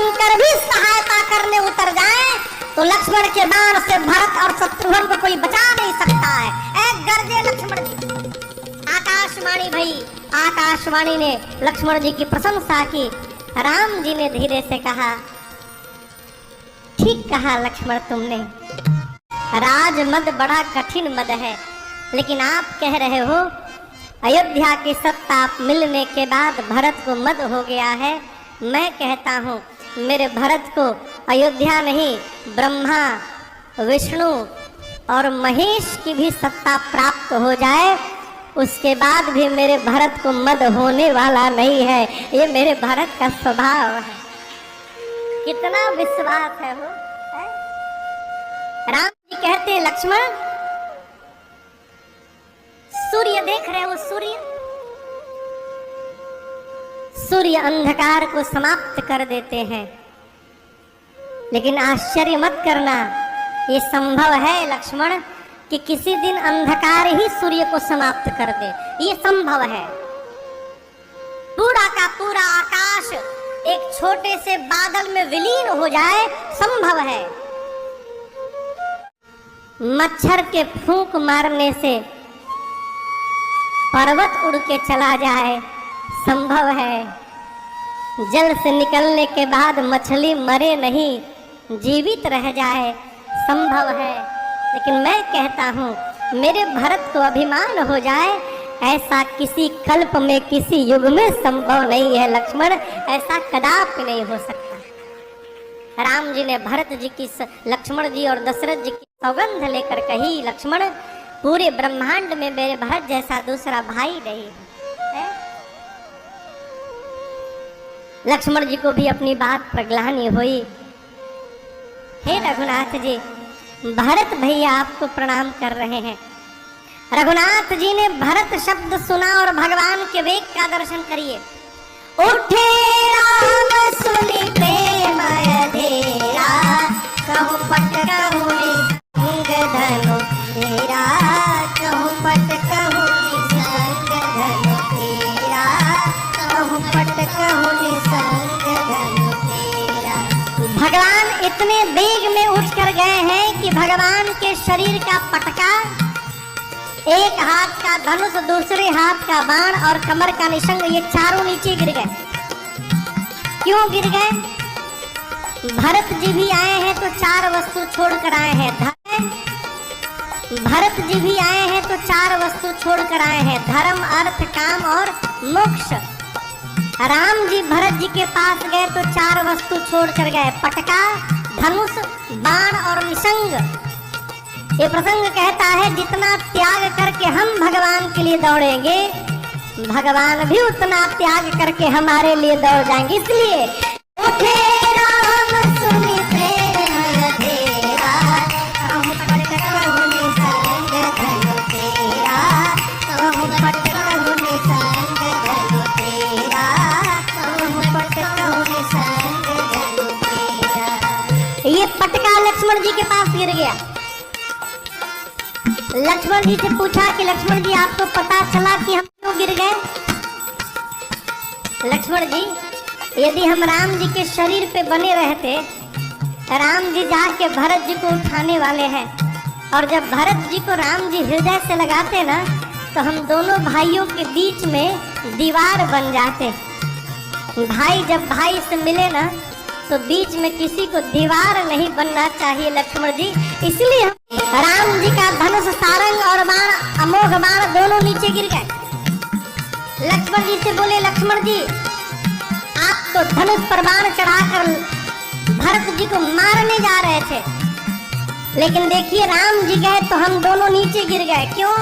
शंकर भी सहायता करने उतर जाए तो लक्ष्मण के बाण से भरत और शत्रुघ्न को कोई बचा नहीं सकता है। ऐ गर्जे लक्ष्मण जी। आकाशवाणी भई, आकाशवाणी ने लक्ष्मण जी की प्रशंसा की। राम जी ने धीरे से कहा, ठीक कहा लक्ष्मण तुमने, राजमद बड़ा कठिन मद है, लेकिन आप कह रहे हो अयोध्या की सत्ता मिलने के बाद भरत को मद हो गया है। मैं कहता हूँ मेरे भरत को अयोध्या नहीं, ब्रह्मा, विष्णु और महेश की भी सत्ता प्राप्त हो जाए, उसके बाद भी मेरे भरत को मद होने वाला नहीं है। ये मेरे भरत का स्वभाव है। कितना विश्वास है वो है? राम जी कहते हैं, लक्ष्मण सूर्य देख रहे हो, सूर्य अंधकार को समाप्त कर देते हैं, लेकिन आश्चर्य मत करना, ये संभव है लक्ष्मण कि किसी दिन अंधकार ही सूर्य को समाप्त कर दे। ये संभव है। पूरा का पूरा आकाश एक छोटे से बादल में विलीन हो जाए, संभव है। मच्छर के फूंक मारने से पर्वत उड़ के चला जाए, संभव है। जल से निकलने के बाद मछली मरे नहीं, जीवित रह जाए, संभव है। लेकिन मैं कहता हूँ मेरे भरत को अभिमान हो जाए, ऐसा किसी कल्प में, किसी युग में संभव नहीं है लक्ष्मण, ऐसा कदापि नहीं हो सकता। राम जी ने भरत जी की, लक्ष्मण जी और दशरथ जी की सौगंध लेकर कही, लक्ष्मण पूरे ब्रह्मांड में मेरे भरत जैसा दूसरा भाई नहीं है। लक्ष्मण जी को भी अपनी बात पर ग्लानि हुई। हे रघुनाथ जी, भरत भैया आपको प्रणाम कर रहे हैं। रघुनाथ जी ने भरत शब्द सुना और भगवान के वेग का दर्शन करिए। उठे राम सुनि प्रेम अधेरा, कहूँ पट कहूँ निसंग धनु तेरा, कहूँ पट कहूँ निसंग धनु तेरा, कहूँ पट कहूँ निसंग धनु तेरा। भगवान इतने वेग में उठ कर गए हैं कि भगवान के शरीर का पटका, एक हाथ का धनुष, दूसरे हाथ का बाण और कमर का निशंग, ये चारों नीचे गिर गए। क्यों गिर गए? भरत जी भी आए हैं तो चार वस्तु छोड़कर आए हैं। भरत जी भी आए हैं तो चार वस्तु छोड़कर आए हैं, धर्म, अर्थ, काम और मोक्ष। राम जी भरत जी के पास गए तो चार वस्तु छोड़कर गए, पटका, धनुष, बाण और निशंग। ये प्रसंग कहता है जितना त्याग करके हम भगवान के लिए दौड़ेंगे, भगवान भी उतना त्याग करके हमारे लिए दौड़ जाएंगे। इसलिए उठे राम सुनि प्रेम अधेरा, कहूँ पट कहूँ निसंग धनु तेरा, कहूँ पट कहूँ निसंग धनु तेरा, कहूँ पट कहूँ निसंग धनु तेरा। ये पटका लक्ष्मण जी के पास गिर गया। लक्ष्मण जी से पूछा कि लक्ष्मण जी आपको पता चला कि हम क्यों गिर गए? लक्ष्मण जी, यदि हम राम जी के शरीर पे बने रहते, राम जी जाके भरत जी को उठाने वाले हैं, और जब भरत जी को राम जी हृदय से लगाते ना, तो हम दोनों भाइयों के बीच में दीवार बन जाते। भाई जब भाई से मिले ना, तो बीच में किसी को दीवार नहीं बनना चाहिए लक्ष्मण जी। इसलिए राम जी का धनुष, सारंग और बाण, अमोघ बाण दोनों नीचे गिर गए। लक्ष्मण जी से बोले, लक्ष्मण जी आप तो धनुष पर बाण चढ़ाकर भरत जी को मारने जा रहे थे, लेकिन देखिए राम जी गए तो हम दोनों नीचे गिर गए। क्यों?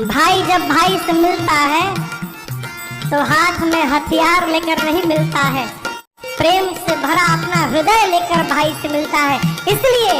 भाई जब भाई से मिलता है तो हाथ में हथियार लेकर नहीं मिलता है, प्रेम से भरा अपना हृदय लेकर भाई से मिलता है। इसलिए